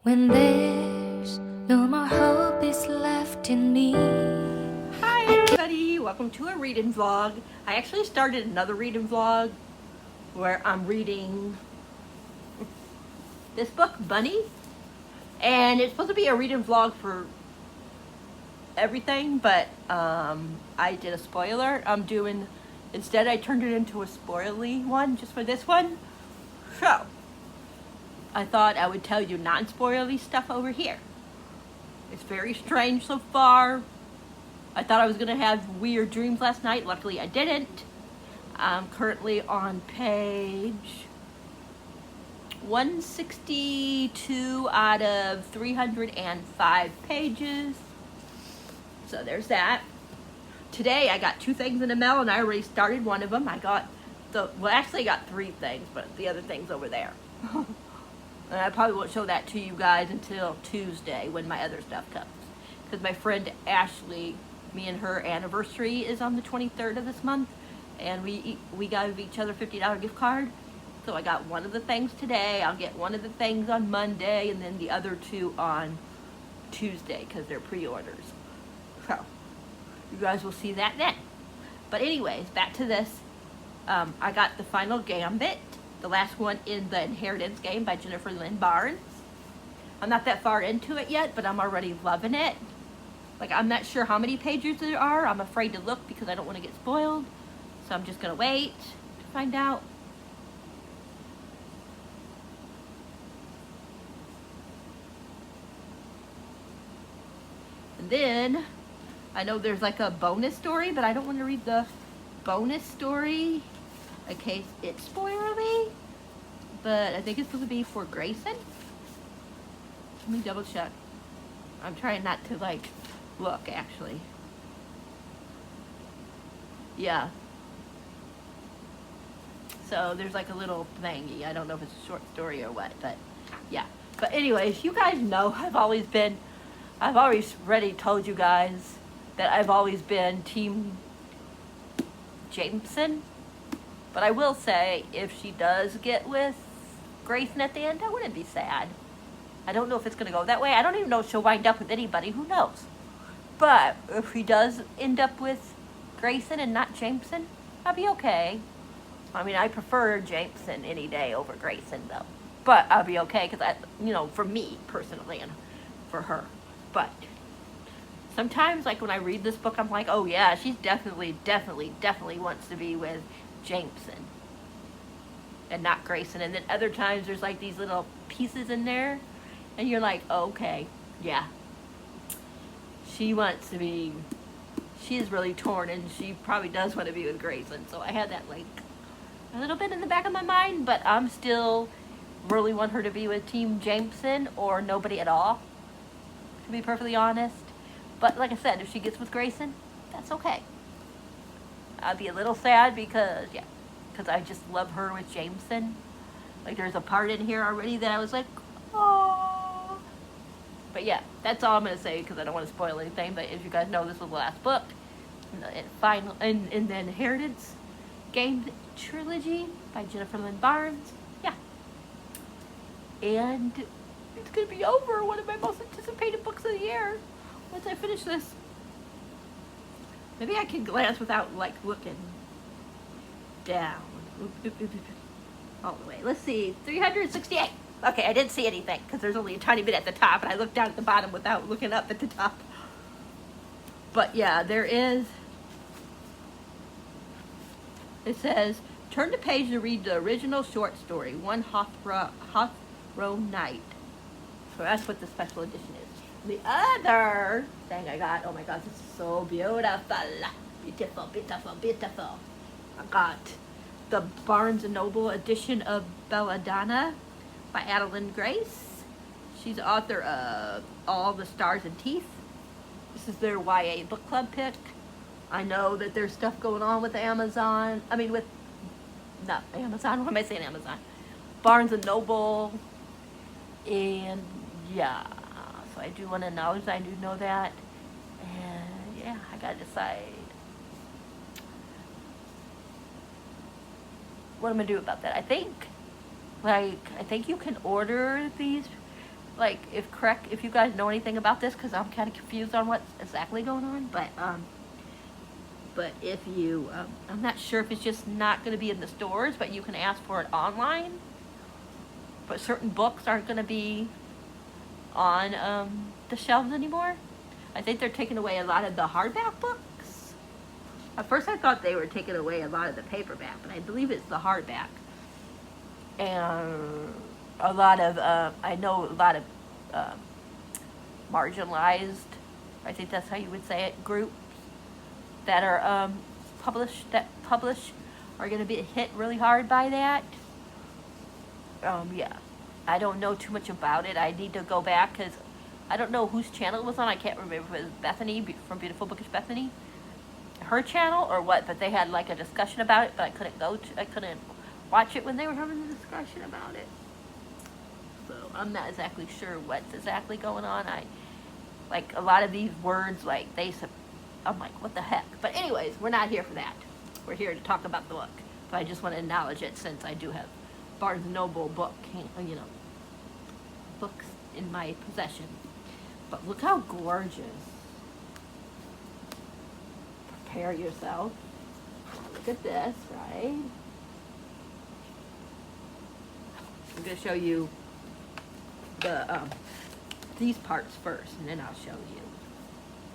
When there's no more hope is left in me. Hi everybody, welcome to a reading vlog. I actually started another reading vlog where I'm reading this book, Bunny. And it's supposed to be a reading vlog for everything, but I did a spoiler. Instead I turned it into a spoily one just for this one. So, I thought I would tell you non-spoily stuff over here. It's very strange so far. I thought I was gonna have weird dreams last night. Luckily I didn't. I'm currently on page 162 out of 305 pages. So there's that. Today I got 2 things in the mail and I already started one of them. I got actually I got 3 things, but the other thing's over there. And I probably won't show that to you guys until Tuesday when my other stuff comes. Because my friend Ashley, me and her anniversary is on the 23rd of this month. And we gave each other $50 gift card. So I got one of the things today. I'll get one of the things on Monday and then the other 2 on Tuesday because they're pre-orders. So you guys will see that then. But anyways, back to this. I got the final Gambit. The last one in the Inheritance game by Jennifer Lynn Barnes. I'm not that far into it yet, but I'm already loving it. Like, I'm not sure how many pages there are. I'm afraid to look because I don't want to get spoiled. So I'm just going to wait to find out. And then, I know there's like a bonus story, but I don't want to read the bonus story in case it's spoilery. But I think it's supposed to be for Grayson. Let me double check. I'm trying not to like look actually. Yeah. So there's like a little thingy. I don't know if it's a short story or what, but yeah. But anyways, you guys know I've always already told you guys that I've always been Team Jameson. But I will say, if she does get with Grayson at the end, I wouldn't be sad. I don't know if it's going to go that way. I don't even know if she'll wind up with anybody. Who knows? But if he does end up with Grayson and not Jameson, I'll be okay. I mean, I prefer Jameson any day over Grayson, though. But I'll be okay, because, for me, personally, and for her. But sometimes, like, when I read this book, I'm like, oh, yeah, she's definitely wants to be with Jameson and not Grayson. And then other times there's like these little pieces in there and you're like, oh, okay, yeah, she is really torn and she probably does want to be with Grayson. So I had that like a little bit in the back of my mind, but I'm still really want her to be with Team Jameson or nobody at all, to be perfectly honest. But like I said, if she gets with Grayson, that's okay. I'll be a little sad because I just love her with Jameson. Like, there's a part in here already that I was like, oh. But yeah, that's all I'm going to say because I don't want to spoil anything. But as you guys know, this was the last book in the Inheritance game trilogy by Jennifer Lynn Barnes. Yeah. And it's going to be over. One of my most anticipated books of the year once I finish this. Maybe I can glance without, like, looking down. All the way. Let's see. 368. Okay, I didn't see anything because there's only a tiny bit at the top, and I looked down at the bottom without looking up at the top. But, yeah, there is. It says, turn the page to read the original short story, One Row Night. So that's what the special edition is. The other thing I got, oh my gosh, this is so beautiful. Beautiful, beautiful, beautiful. I got the Barnes & Noble edition of Belladonna by Adeline Grace. She's the author of All the Stars and Teeth. This is their YA book club pick. I know that there's stuff going on with Amazon. Not Amazon, what am I saying, Amazon? Barnes & Noble. And yeah. So I do want to acknowledge that I do know that. And yeah, I gotta decide what I'm gonna do about that. I think you can order these like, if you guys know anything about this, because I'm kind of confused on what's exactly going on, but if you, I'm not sure if it's just not going to be in the stores, but you can ask for it online. But certain books aren't going to be on the shelves anymore. I think they're taking away a lot of the hardback books. At first I thought they were taking away a lot of the paperback, but I believe it's the hardback. And a lot of, I know a lot of marginalized, I think that's how you would say it, groups that are publish are going to be hit really hard by that. Yeah, I don't know too much about it. I need to go back because I don't know whose channel it was on. I can't remember if it was Bethany from Beautiful Bookish Bethany, her channel or what. But they had like a discussion about it, but I couldn't watch it when they were having the discussion about it. So I'm not exactly sure what's exactly going on. I like a lot of these words, like I'm like, what the heck? But anyways, we're not here for that. We're here to talk about the book. But I just want to acknowledge it since I do have Barnes & Noble book, books in my possession. But look how gorgeous. Prepare yourself. Look at this, right? I'm going to show you the these parts first, and then I'll show you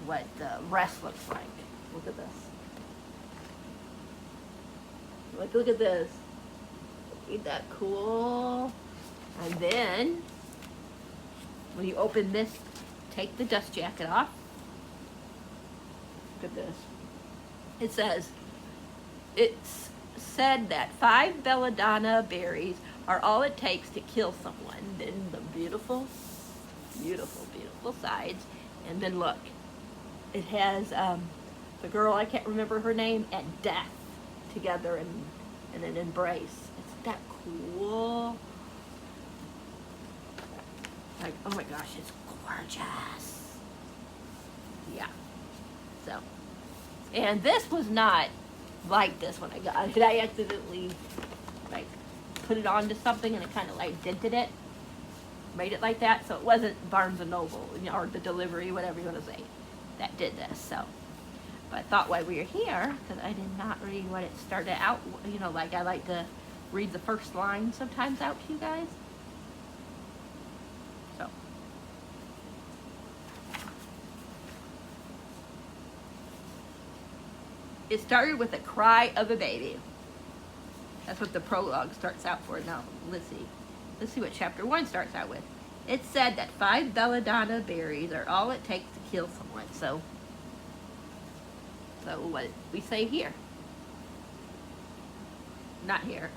what the rest looks like. Look at this. Look at this. Ain't that cool? And then, when you open this, take the dust jacket off. Look at this. It says, it's said that 5 belladonna berries are all it takes to kill someone. Then the beautiful, beautiful, beautiful sides. And then look, it has the girl, I can't remember her name, and death together in an embrace. Isn't that cool? Like, oh my gosh, it's gorgeous. Yeah. So, and this was not like this when I got it. I accidentally like put it onto something and it kind of like dented it, made it like that. So it wasn't Barnes & Noble, or the delivery, whatever you want to say, that did this. So, but I thought while we were here, because I did not read what it started out, like I like to read the first line sometimes out to you guys. So, it started with a cry of a baby. That's what the prologue starts out for. Now, let's see what chapter 1 starts out with. It said that 5 belladonna berries are all it takes to kill someone. So what we say here. Not here,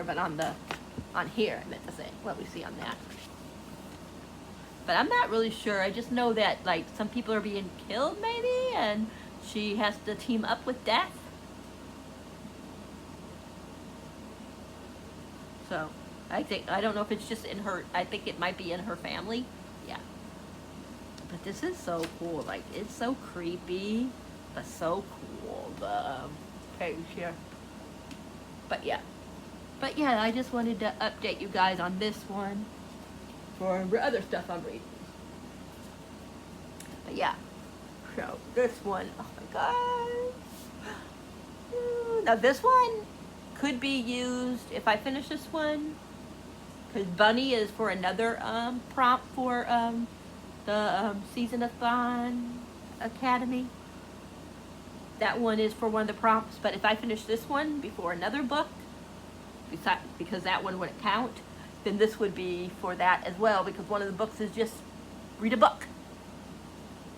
but on here, I meant to say, what we see on that. But I'm not really sure. I just know that, like, some people are being killed, maybe, and she has to team up with death. So, I don't know if it's just in her, I think it might be in her family. Yeah. But this is so cool. Like, it's so creepy, but so cool. The page here. But yeah, I just wanted to update you guys on this one for other stuff I'm reading. But yeah, so this one, oh my god. Now this one could be used if I finish this one, because Bunny is for another prompt for the SeasonAthon Academy. That one is for one of the prompts, but if I finish this one before another book, because that one wouldn't count, then this would be for that as well, because one of the books is just read a book.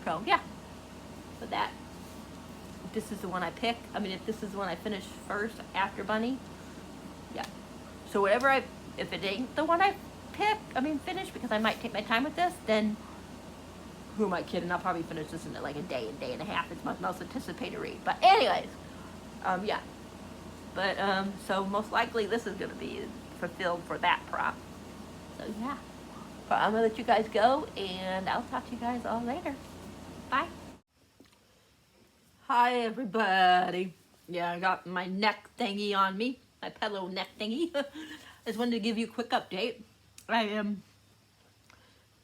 So yeah, so this is the one I pick. I mean, if this is the one I finish first after Bunny, yeah. So if it ain't the one I finish, because I might take my time with this, then who am I kidding? I'll probably finish this in like a day and a half. It's my most anticipated read. But anyways, yeah. But, so most likely this is going to be fulfilled for that prompt. So yeah. But I'm going to let you guys go, and I'll talk to you guys all later. Bye. Hi, everybody. Yeah, I got my neck thingy on me. My pillow neck thingy. I just wanted to give you a quick update. I am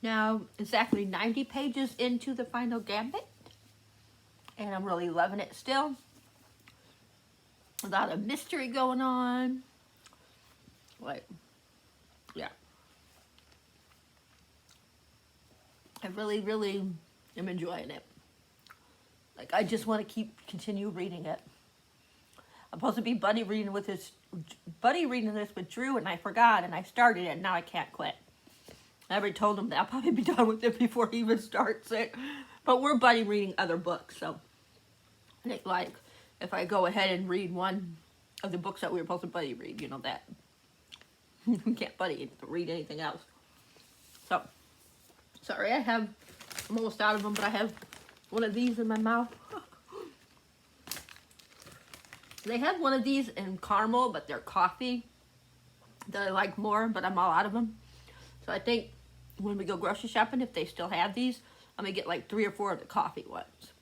now exactly 90 pages into the final Gambit, and I'm really loving it still. A lot of mystery going on. Like, yeah. I really, really am enjoying it. Like, I just want to continue reading it. I'm supposed to be buddy reading this with Drew, and I forgot, and I started it, and now I can't quit. I already told him that I'll probably be done with it before he even starts it. But we're buddy reading other books, so like if I go ahead and read one of the books that we were supposed to buddy read, you know that we can't buddy read anything else. So sorry, I'm almost out of them, but I have one of these in my mouth. They have one of these in caramel, but they're coffee that I like more, but I'm all out of them. So I think when we go grocery shopping, if they still have these, I'm going to get like 3 or 4 of the coffee ones.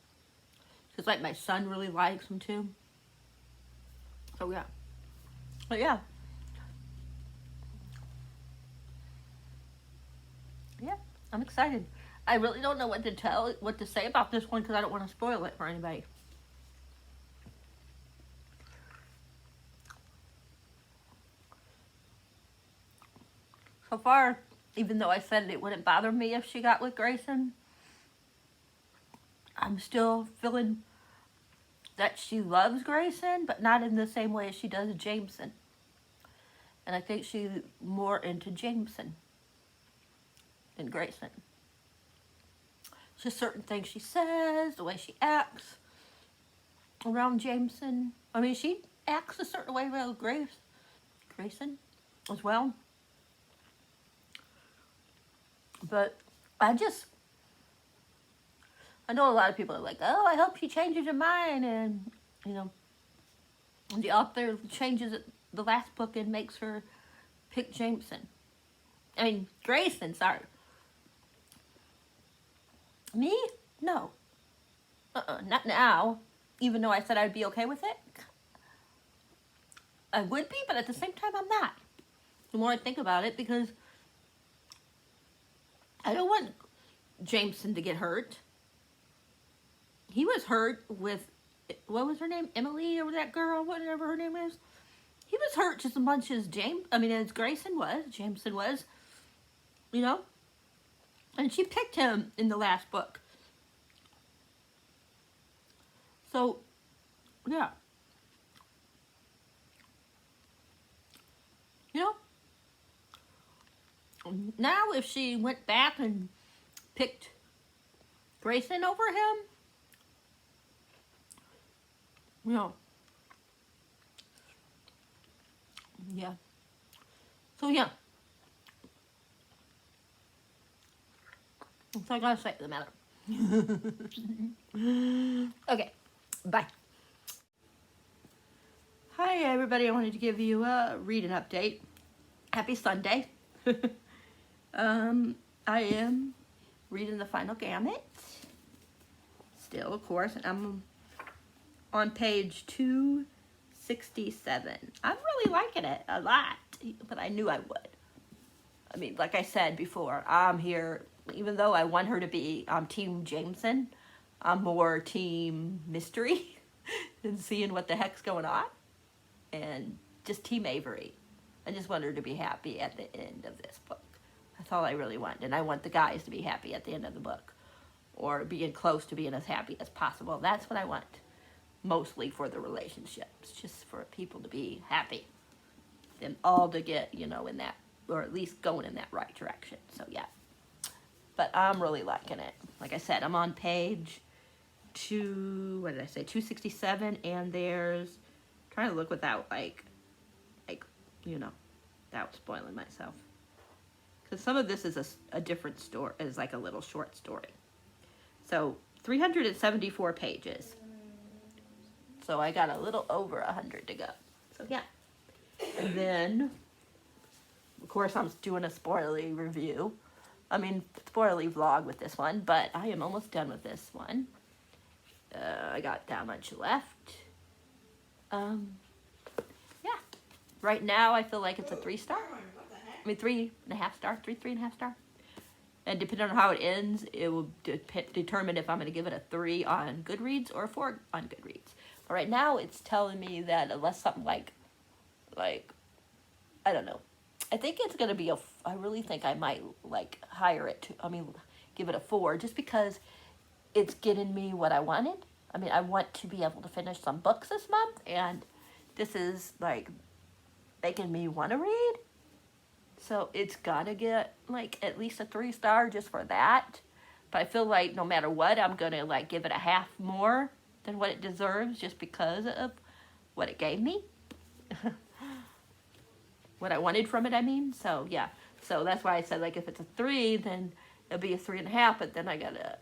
Because like my son really likes them too. So yeah. But yeah. Yeah, I'm excited. I really don't know what to say about this one because I don't want to spoil it for anybody. So far, even though I said it wouldn't bother me if she got with Grayson, I'm still feeling that she loves Grayson, but not in the same way as she does Jameson. And I think she's more into Jameson than Grayson. Just certain things she says, the way she acts around Jameson. I mean, she acts a certain way around Grayson as well. But I know a lot of people are like, oh, I hope she changes her mind, and, you know, the author changes the last book and makes her pick Jameson. I mean, Grayson, sorry. Me? No. Not now. Even though I said I'd be okay with it. I would be, but at the same time, I'm not. The more I think about it, because I don't want Jameson to get hurt. He was hurt with, what was her name? Emily, or that girl, whatever her name is. He was hurt just as much as as Grayson was, Jameson was, you know? And she picked him in the last book. So, yeah. You know? Now if she went back and picked Grayson over him, you know. Yeah. So, yeah. That's all I gotta say to the matter. Okay. Bye. Hi, everybody. I wanted to give you a reading update. Happy Sunday. I am reading the final Gambit. Still, of course. I'm on page 267. I'm really liking it a lot, but I knew I would. I mean, like I said before, I'm here, even though I want her to be Team Jameson, I'm more Team Mystery and seeing what the heck's going on, and just Team Avery. I just want her to be happy at the end of this book. That's all I really want, and I want the guys to be happy at the end of the book, or being close to being as happy as possible. That's what I want, mostly for the relationships, just for people to be happy, them all to get, you know, in that, or at least going in that right direction. So yeah, but I'm really liking it. Like I said, I'm on page 267, and there's, trying to look without like you know, without spoiling myself, because some of this is a different story, is like a little short story. So 374 pages. So I got a little over 100 to go. So yeah. And then, of course, I'm doing a spoily review. Spoily vlog with this one, but I am almost done with this one. I got that much left. Yeah. Right now, I feel like it's a 3-star. 3.5 star. 3.5 star. And depending on how it ends, it will determine if I'm going to give it a 3 on Goodreads or a 4 on Goodreads. But right now, it's telling me that unless something like, I don't know. I think it's going to be I really think I might, like, higher it to, give it a 4 just because it's getting me what I wanted. I mean, I want to be able to finish some books this month, and this is, like, making me want to read. So it's gotta get, like, at least a 3-star just for that. But I feel like no matter what, I'm gonna, like, give it a half more than what it deserves just because of what it gave me. What I wanted from it, I mean. So, yeah. So that's why I said, like, if it's a 3, then it'll be a 3.5, but then I gotta,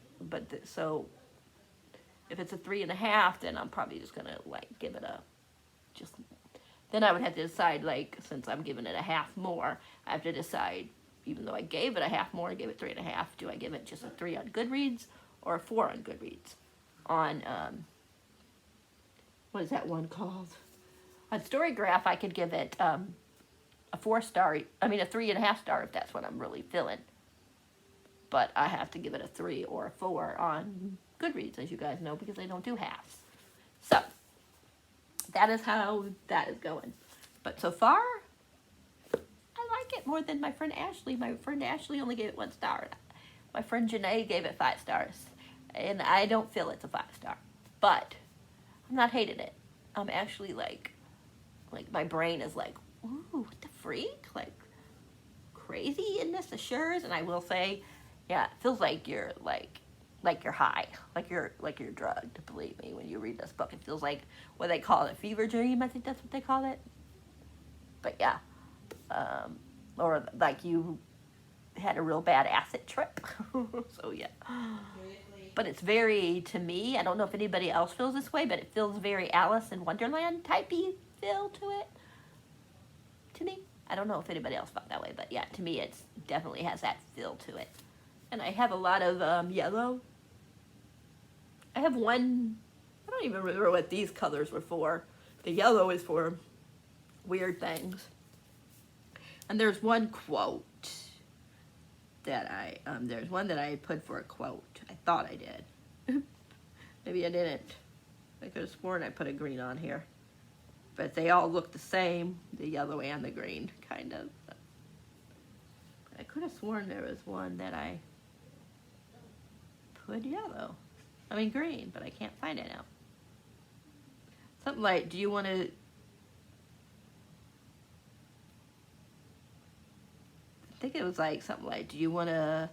so if it's a 3.5, then I'm probably just gonna, like, give it a, then I would have to decide, like, since I'm giving it a half more, I have to decide, even though I gave it a half more, I gave it 3.5, do I give it just a 3 on Goodreads or a 4 on Goodreads? On, what is that one called? On Storygraph, I could give it a 4-star, a 3.5 star if that's what I'm really feeling. But I have to give it a 3 or a 4 on Goodreads, as you guys know, because I don't do halves. So, that is how that is going. But so far, I like it more than my friend Ashley. My friend Ashley only gave it 1 star. My friend Janae gave it 5 stars. And I don't feel it's a 5-star. But I'm not hating it. I'm actually like my brain is like, ooh, what the freak? Like, crazy in this assures. And I will say, yeah, it feels like you're you're high, like you're drugged. Believe me, when you read this book, it feels like what they call it, fever dream. I think that's what they call it. But yeah, or like you had a real bad acid trip. So yeah, but it's very, to me, I don't know if anybody else feels this way, but it feels very Alice in Wonderland typey feel to it. To me, I don't know if anybody else felt that way, but yeah, to me, it definitely has that feel to it. And I have a lot of yellow. I have one, I don't even remember what these colors were for. The yellow is for weird things. And there's one quote that there's one that I put for a quote. I thought I did. Maybe I didn't. I could have sworn I put a green on here. But they all look the same, the yellow and the green, kind of. I could have sworn there was one that I put yellow. Green, but I can't find it now. Something like, do you want to... I think it was like something like, do you want to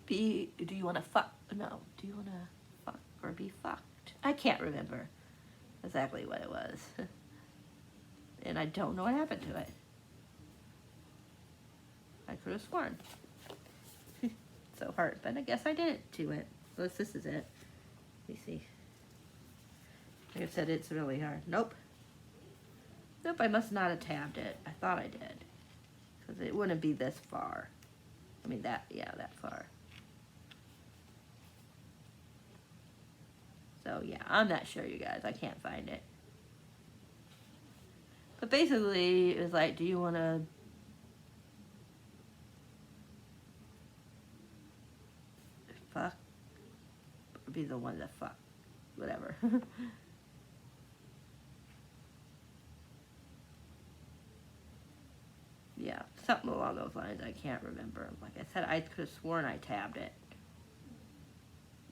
fuck? No, do you want to fuck or be fucked? I can't remember exactly what it was. And I don't know what happened to it. I could have sworn. So hard, but I guess I did it to it. Unless this is it. Let me see. Like I said, it's really hard. Nope. Nope, I must not have tabbed it. I thought I did. Because it wouldn't be this far. That far. So yeah, I'm not sure, you guys. I can't find it. But basically, it was like, do you want to... fuck? Or be the one that fuck? Whatever. Yeah, something along those lines. I can't remember. Like I said, I could have sworn I tabbed it.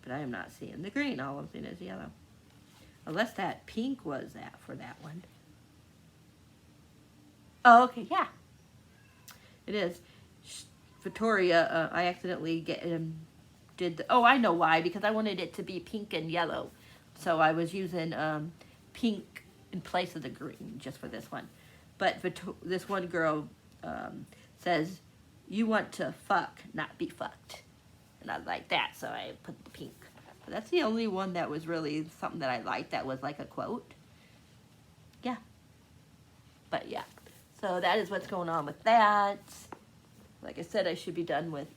But I am not seeing the green. All I'm seeing is yellow. Unless that pink was that for that one. Oh, okay, yeah. It is. Victoria, I accidentally did the... Oh, I know why. Because I wanted it to be pink and yellow. So I was using pink in place of the green just for this one. But this one girl says, you want to fuck, not be fucked. And I like that, so I put the pink. But that's the only one that was really something that I liked that was like a quote. Yeah. But yeah. So that is what's going on with that. Like I said, I should be done with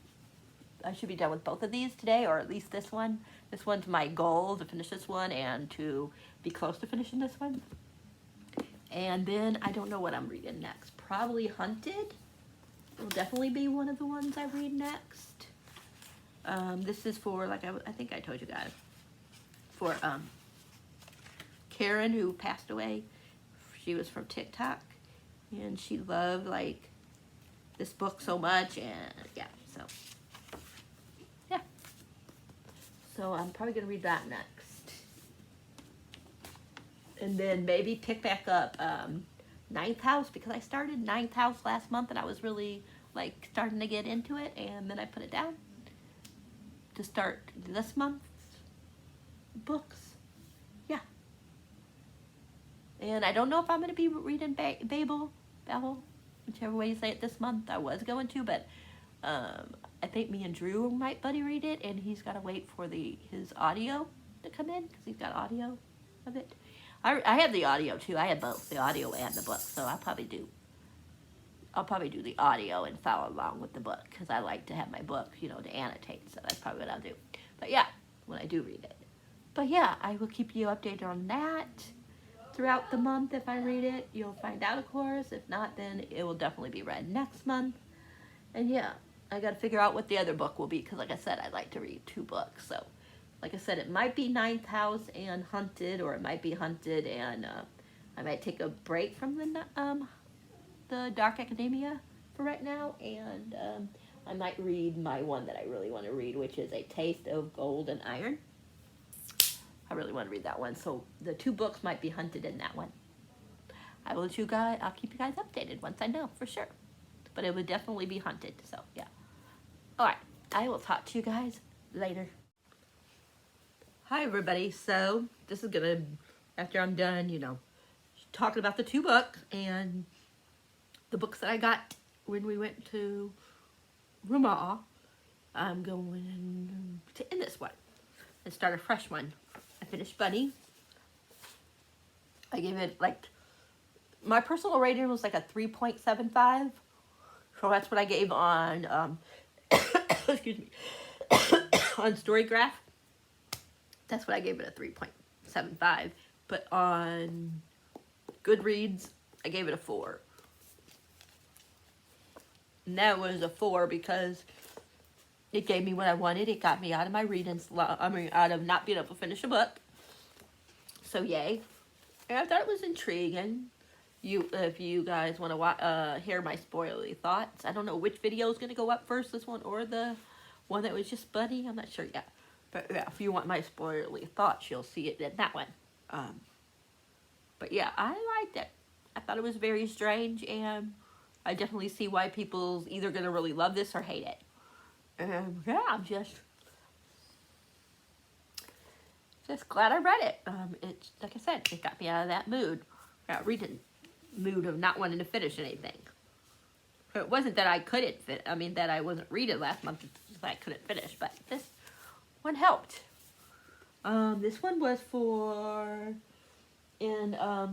both of these today, or at least this one. This one's my goal, to finish this one and to be close to finishing this one. And then I don't know what I'm reading next. Probably Hunted. will definitely be one of the ones I read next. This is for, like I think I told you guys, for Karen, who passed away. She was from TikTok, and she loved like this book so much, and yeah, so yeah. So I'm probably gonna read that next, and then maybe pick back up Ninth House, because I started Ninth House last month and I was really like starting to get into it, and then I put it down to start this month's books. Yeah. And I don't know if I'm going to be reading Babel, whichever way you say it, this month. I was going to, but I think me and Drew might buddy read it, and he's got to wait for his audio to come in, because he's got audio of it. I have the audio too. I have both the audio and the book, so I'll probably do the audio and follow along with the book, because I like to have my book, you know, to annotate. So that's probably what I'll do. But yeah, when I do read it. But yeah, I will keep you updated on that throughout the month. If I read it, you'll find out, of course. If not, then it will definitely be read next month. And yeah, I got to figure out what the other book will be, because like I said, I like to read 2 books. So like I said, it might be Ninth House and Hunted, or it might be Hunted and I might take a break from the Dark Academia for right now, and I might read my one that I really want to read, which is A Taste of Gold and Iron. I really want to read that one, so the 2 books might be Hunted in that one. I'll keep you guys updated once I know for sure, but it would definitely be Hunted. So yeah. All right, I will talk to you guys later. Hi everybody. So this is gonna, after I'm done, you know, talking about the 2 books and the books that I got when we went to Roma, I'm going to end this one and start a fresh one. I finished Bunny. I gave it, like, my personal rating was like a 3.75. So that's what I gave on, excuse me, on Storygraph. That's what I gave it, a 3.75. But on Goodreads, I gave it a 4. And that was a 4 because it gave me what I wanted. It got me out of my reading slump. I mean, out of not being able to finish a book. So yay. And I thought it was intriguing. If you guys want to hear my spoily thoughts, I don't know which video is going to go up first, this one or the one that was just Bunny. I'm not sure yet. But yeah, if you want my spoily thoughts, you'll see it in that one. But yeah, I liked it. I thought it was very strange, and I definitely see why people's either going to really love this or hate it. And yeah, I'm just glad I read it. It's, like I said, it got me out of that mood. Reading mood of not wanting to finish anything. It wasn't that I couldn't that I wasn't reading last month, it's that I couldn't finish, but this one helped. This one was for, and I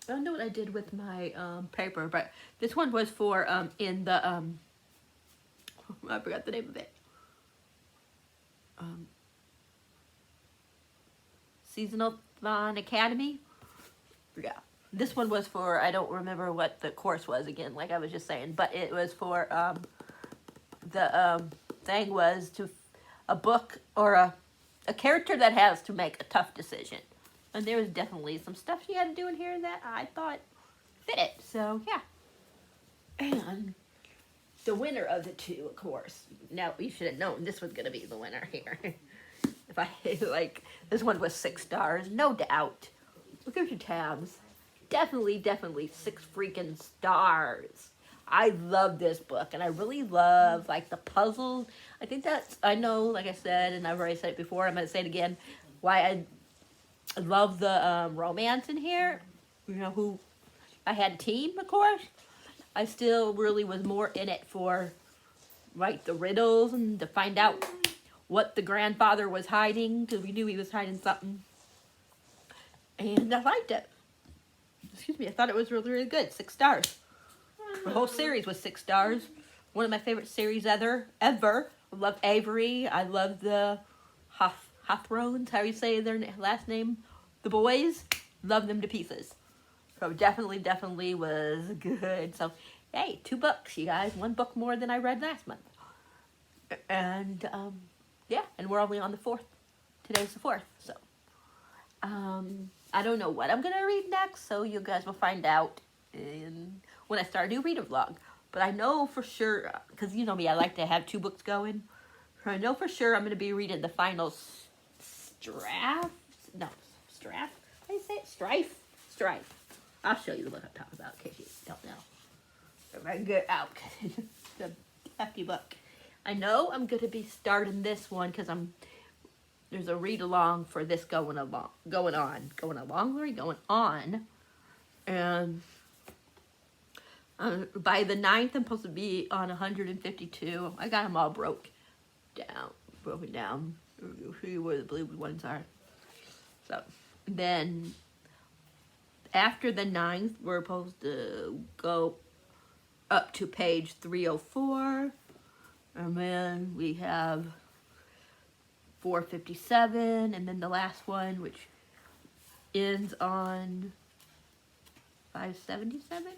don't know what I did with my paper, but this one was for in the I forgot the name of it. SeasonAthon Academy. Yeah. This one was for, I don't remember what the course was again, like I was just saying, but it was for, the thing was to a book or a character that has to make a tough decision. And there was definitely some stuff she had to do in here that I thought fit it. So, yeah. And the winner of the 2, of course. Now, you should have known this was going to be the winner here. If I, like, this one was 6 stars, no doubt. Look at your tabs. Definitely 6 freaking stars. I love this book, and I really love, like, the puzzles. I think that's, I know, like I said, and I've already said it before, I'm going to say it again, why I love the romance in here. You know, who I had a team, of course. I still really was more in it for, like, the riddles and to find out what the grandfather was hiding, because we knew he was hiding something. And I liked it. Excuse me, I thought it was really, really good. 6 stars. The whole series was 6 stars. One of my favorite series ever. I love Avery. I love the Hawthornes, how you say their last name. The boys. Love them to pieces. So definitely was good. So Hey, 2 books, you guys. 1 book more than I read last month. And, yeah, and we're only on the 4th. Today's the 4th, so. I don't know what I'm going to read next, so you guys will find out when I start a new reader vlog. But I know for sure, because you know me, I like to have 2 books going. I know for sure I'm going to be reading the final Strife. How do you say it? Strife. I'll show you the book I'm talking about in case you don't know. If I can get out, it's a hefty book. I know I'm going to be starting this one because there's a read along for this going on. And by the 9th, I'm supposed to be on 152. I got them all broken down. You'll see where the blue ones are. So then after the 9th, we're supposed to go up to page 304. And then we have 457, and then the last one, which ends on 577?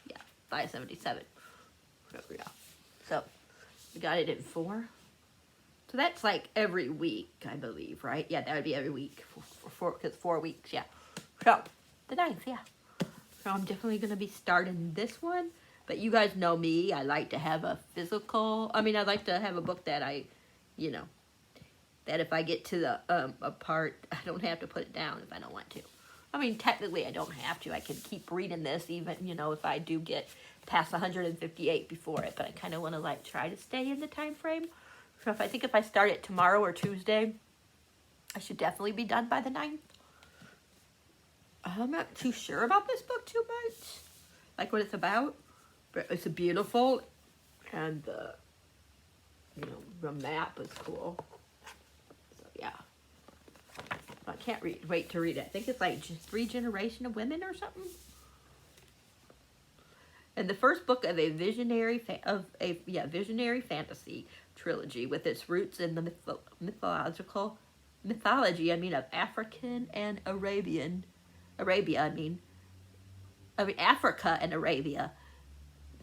Yeah, 577. So, we got it in 4. So that's like every week, I believe, right? Yeah, that would be every week, because 4 weeks, yeah. So, the 9th, yeah. So I'm definitely going to be starting this one. But you guys know me, I like to have a I like to have a book that that if I get to the a part, I don't have to put it down if I don't want to. I mean, technically I don't have to. I can keep reading this even, if I do get past 158 before it. But I kind of want to try to stay in the time frame. So if I start it tomorrow or Tuesday, I should definitely be done by the 9th. I'm not too sure about this book too much. Like what it's about. But it's beautiful. And the map is cool. Yeah, I can't wait to read it. I think it's like just 3 generations of women or something. And the first book of a visionary fantasy trilogy with its roots in the mythology. Of African and Africa and Arabia.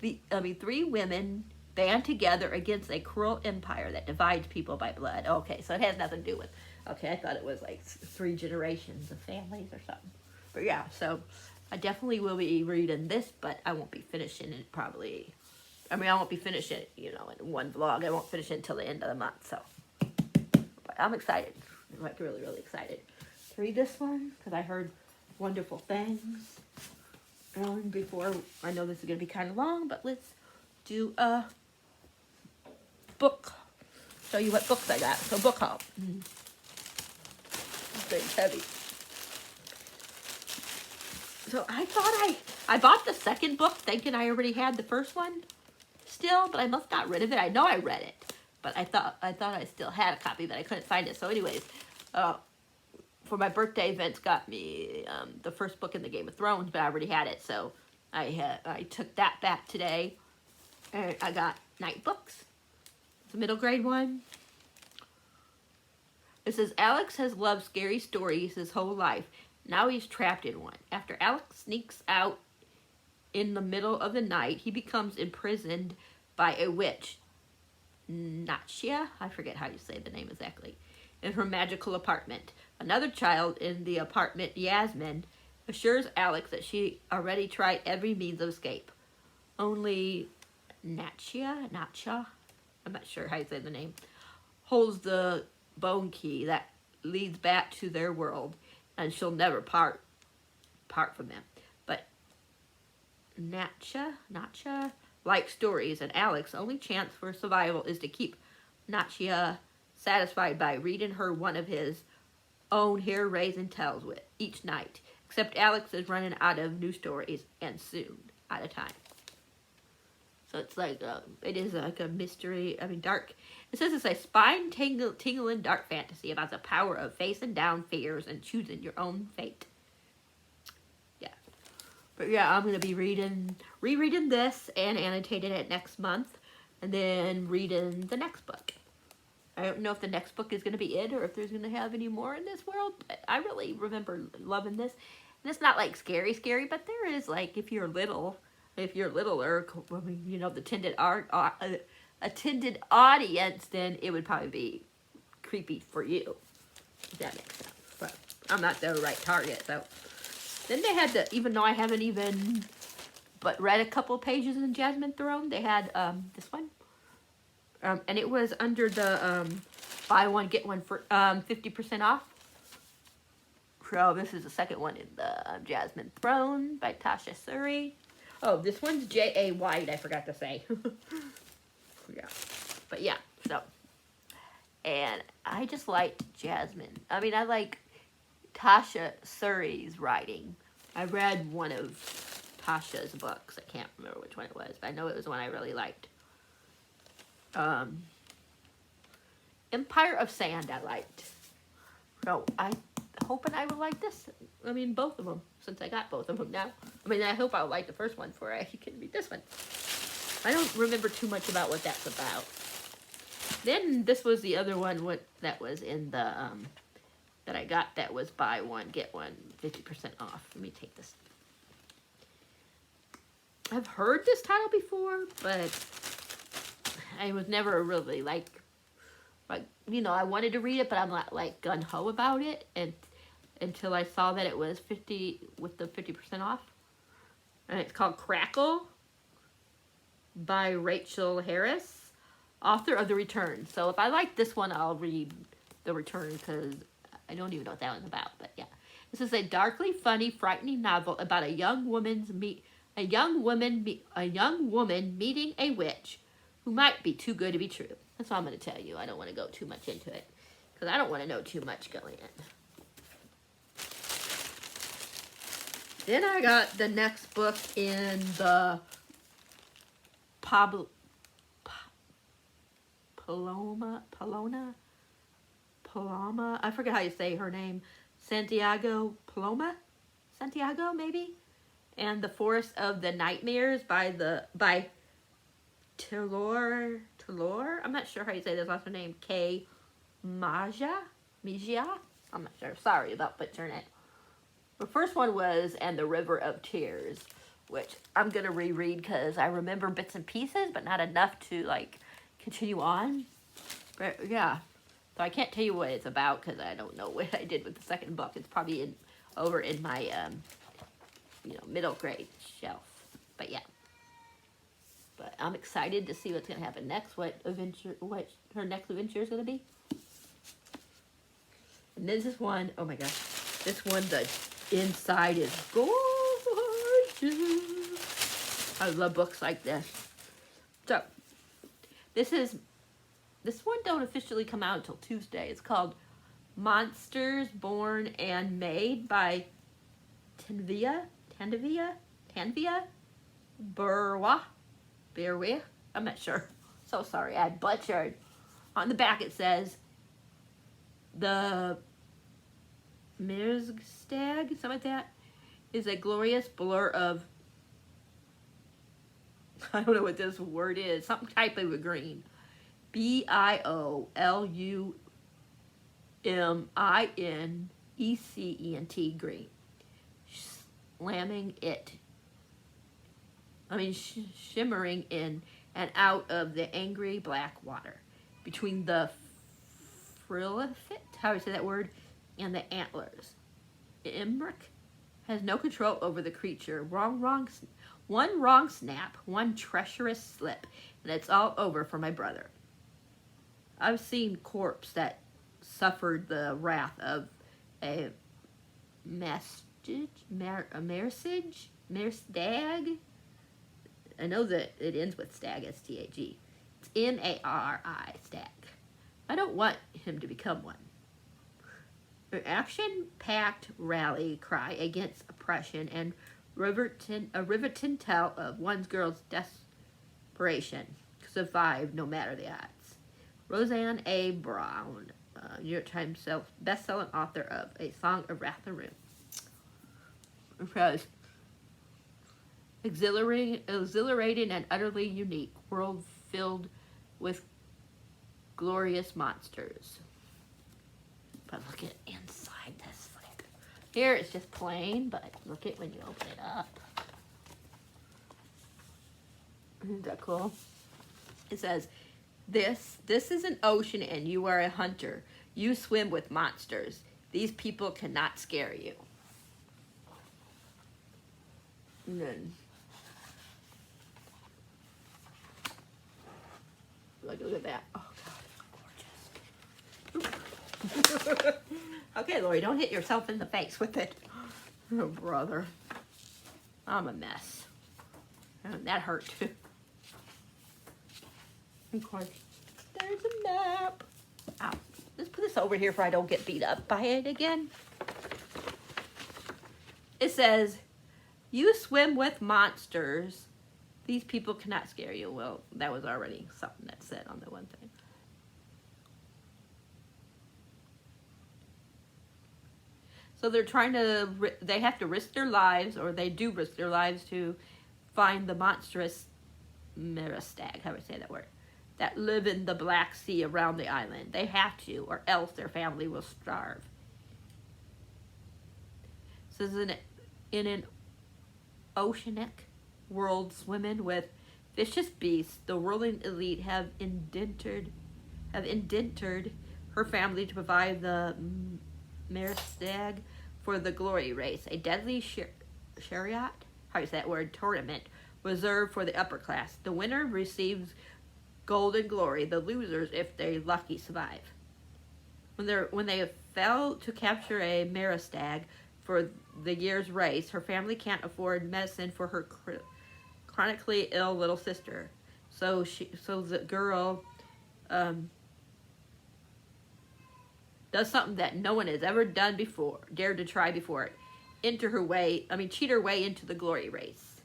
3 women band together against a cruel empire that divides people by blood. Okay, so it has nothing to do with... Okay, I thought it was like 3 generations of families or something. But yeah, so I definitely will be reading this, but I won't be finishing it probably... I won't be finishing it, in one vlog. I won't finish it until the end of the month, so... But I'm excited. I'm really, really excited to read this one, because I heard wonderful things. Before, I know this is going to be kind of long, but let's do a book. Show you what books I got. So book haul. This thing's heavy. So I thought I bought the second book thinking I already had the first one still, but I must got rid of it. I know I read it, but I thought I still had a copy, but I couldn't find it. So anyways, for my birthday, Vince got me the first book in the Game of Thrones, but I already had it, so I took that back today, and I got Night Books. It's a middle grade one. It says, Alex has loved scary stories his whole life. Now he's trapped in one. After Alex sneaks out in the middle of the night, he becomes imprisoned by a witch, Natchia, I forget how you say the name exactly, in her magical apartment. Another child in the apartment, Yasmin, assures Alex that she already tried every means of escape. Only Natchia, I'm not sure how you say the name, holds the bone key that leads back to their world, and she'll never part from them. But Natcha likes stories, and Alex's only chance for survival is to keep Natchia satisfied by reading her one of his own hair-raising tales with each night. Except Alex is running out of new stories, and soon out of time. So it's like, it is like a mystery, dark. It says it's a spine-tingling dark fantasy about the power of facing down fears and choosing your own fate. Yeah. But yeah, I'm going to be rereading this and annotating it next month, and then reading the next book. I don't know if the next book is going to be it, or if there's going to have any more in this world. But I really remember loving this. And it's not like scary, but there is like, if you're little, If you're littler, you know, the attended audience, then it would probably be creepy for you. If that makes sense. But I'm not the right target, so. Then they had even though I haven't even but read a couple pages in Jasmine Throne, they had this one. And it was under the buy one, get one for 50% off. So this is the second one in the Jasmine Throne by Tasha Suri. Oh, this one's J.A. White, I forgot to say. Yeah. But yeah, so. And I just liked Jasmine. I mean, I like Tasha Suri's writing. I read one of Tasha's books. I can't remember which one it was, but I know it was one I really liked. Empire of Sand I liked. So I'm hoping I will like this. I mean, both of them, since I got both of them now. I mean, I hope I'll like the first one before I can read this one. I don't remember too much about what that's about. Then this was the other one that was in the, that I got that was buy one, get one, 50% off. Let me take this. I've heard this title before, but I was never really like, you know, I wanted to read it, but I'm not like gung-ho about it, and until I saw that it was 50 with the 50% off. And it's called Crackle by Rachel Harris, author of The Return. So if I like this one, I'll read The Return, because I don't even know what that one's about, but yeah. This is a darkly funny, frightening novel about a young woman meeting a witch who might be too good to be true. That's all I'm going to tell you. I don't want to go too much into it, because I don't want to know too much going in. Then I got the next book in the Paloma, I forget how you say her name. Santiago, maybe? And The Forest of the Nightmares by Taylor, I'm not sure how you say this last name, K. Maja? I'm not sure. Sorry about butchering it. The first one was And the River of Tears, which I'm going to reread because I remember bits and pieces, but not enough to, like, continue on. But, yeah. So I can't tell you what it's about because I don't know what I did with the second book. It's probably over in my, middle grade shelf. But, yeah. But I'm excited to see what's going to happen next, what her next adventure is going to be. And this is one, oh my gosh, this one, the inside is gorgeous. I love books like this. So, this one don't officially come out until Tuesday. It's called Monsters Born and Made by Tanvia Burwa. I'm not sure. So sorry, I butchered. On the back it says, the Mirzgstag, something like that, is a glorious blur of, I don't know what this word is, some type of a green. BIOLUMINECENT green. Shimmering in and out of the angry black water between the frilifit, how do you say that word, and the antlers. Imric has no control over the creature. One wrong snap, one treacherous slip, and it's all over for my brother. I've seen corpse that suffered the wrath of a Merstag. I know that it ends with stag, S-T-A-G. It's N-A-R-I, stag. I don't want him to become one. An action-packed rally cry against oppression and a riveting tale of one girl's desperation to survive no matter the odds. Roseanne A. Brown, New York Times best-selling author of A Song of Wrath and Ruin. Because exhilarating and utterly unique world filled with glorious monsters. But look at inside this. Here it's just plain, but look at when you open it up. Isn't that cool? It says, this is an ocean and you are a hunter. You swim with monsters. These people cannot scare you. And then, look at that. Oh, God, it's gorgeous. Okay, Lori, don't hit yourself in the face with it. Oh, brother. I'm a mess. Oh, that hurt. Of course, there's a map. Ow. Let's put this over here so I don't get beat up by it again. It says, you swim with monsters. These people cannot scare you. Well, that was already something that said on the one thing. So they're trying to, they have to risk their lives, or they do risk their lives to find the monstrous Meristag, how do I say that word, that live in the Black Sea around the island. They have to, or else their family will starve. So in an oceanic world swimming with vicious beasts, the whirling elite have indentured her family to provide the Meristag for the glory race, a deadly chariot, how do you say that word, tournament reserved for the upper class. The winner receives gold and glory. The losers, if they lucky, survive. When they fail to capture a Meristag for the year's race, her family can't afford medicine for her chronically ill little sister. So the girl does something that no one has ever done before, dared to try before, cheat her way into the glory race.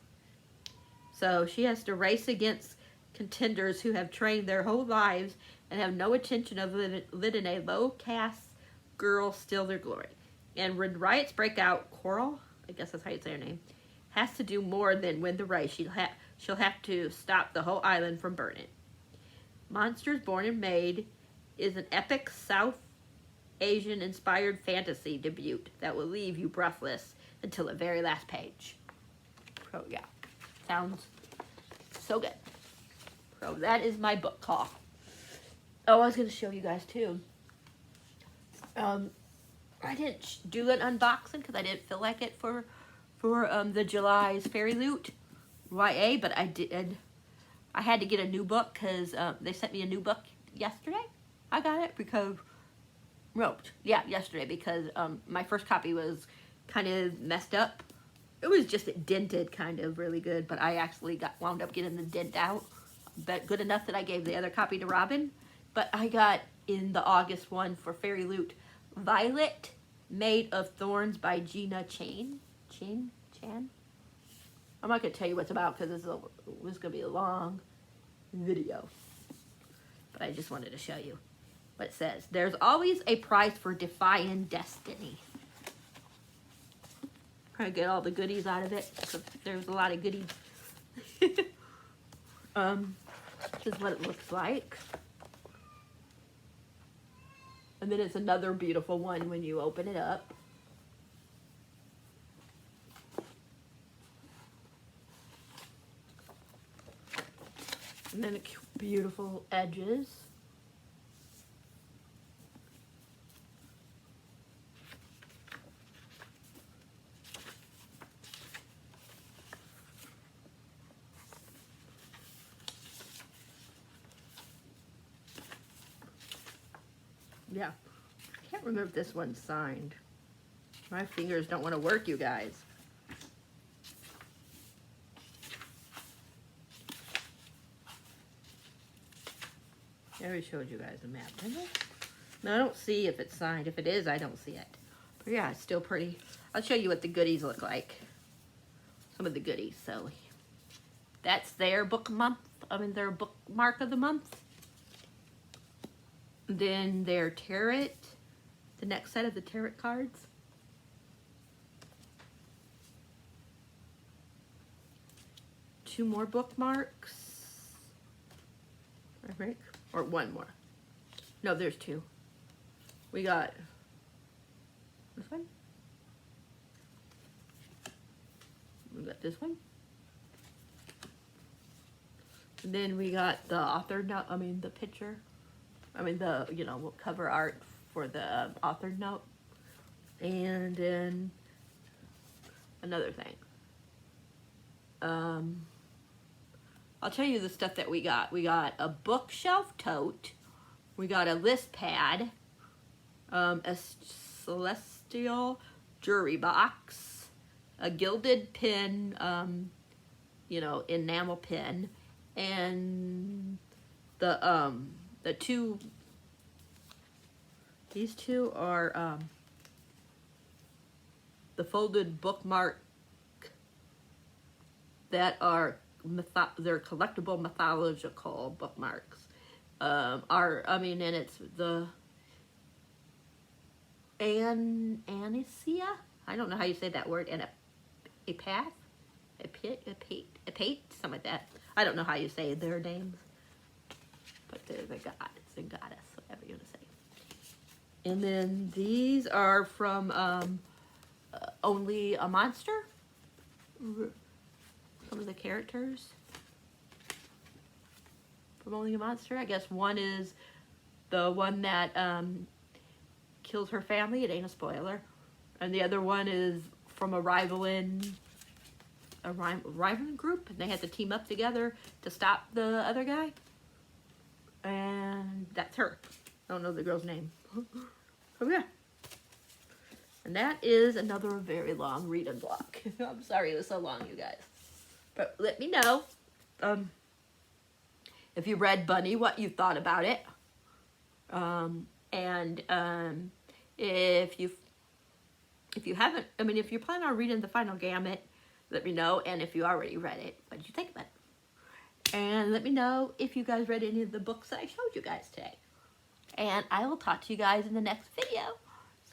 So she has to race against contenders who have trained their whole lives and have no intention of letting a low-caste girl steal their glory. And when riots break out, Coral, I guess that's how you say her name, has to do more than win the race. She'll have to stop the whole island from burning. Monsters Born and Made is an epic South Asian-inspired fantasy debut that will leave you breathless until the very last page. So yeah, sounds so good. So that is my book haul. Oh, I was going to show you guys too. I didn't do an unboxing because I didn't feel like it for the July's Fairy Loot YA, but I did. I had to get a new book because they sent me a new book yesterday. I got it because yesterday because my first copy was kind of messed up. It was just dented kind of really good, but I actually wound up getting the dent out. But good enough that I gave the other copy to Robin. But I got in the August one for Fairy Loot, Violet Made of Thorns by Gina Chan. I'm not going to tell you what it's about because this is going to be a long video. But I just wanted to show you what it says. There's always a price for defying destiny. Trying to get all the goodies out of it because there's a lot of goodies. This is what it looks like. And then it's another beautiful one when you open it up. And then beautiful edges. Yeah, I can't remember if this one's signed. My fingers don't want to work, you guys. I already showed you guys a map, didn't I? No, I don't see if it's signed. If it is, I don't see it. But yeah, it's still pretty. I'll show you what the goodies look like. Some of the goodies. So that's their book month. Their bookmark of the month. Then their tarot, the next set of the tarot cards. Two more bookmarks, I think, or one more. No, there's two. We got this one. We got this one. And then we got the author note, the picture. The, cover art for the author note. And then another thing. I'll tell you the stuff that we got. We got a bookshelf tote. We got a list pad. A celestial jewelry box. A gilded pin, enamel pin. And the two, these two are the folded bookmark that are they're collectible mythological bookmarks. And it's the Anicea. I don't know how you say that word. And a path, a pate, something like that. I don't know how you say their names, but they're the gods and goddess, whatever you want to say. And then these are from Only a Monster. Some of the characters from Only a Monster. I guess one is the one that kills her family. It ain't a spoiler. And the other one is from a rivaling group, and they had to team up together to stop the other guy. And that's her. I don't know the girl's name. Oh yeah. And that is another very long reading block. I'm sorry it was so long, you guys. But let me know if you read Bunny, what you thought about it. If you haven't, if you're planning on reading the final Gambit, let me know. And if you already read it, what did you think about it? And let me know if you guys read any of the books that I showed you guys today. And I will talk to you guys in the next video.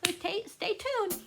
So stay tuned.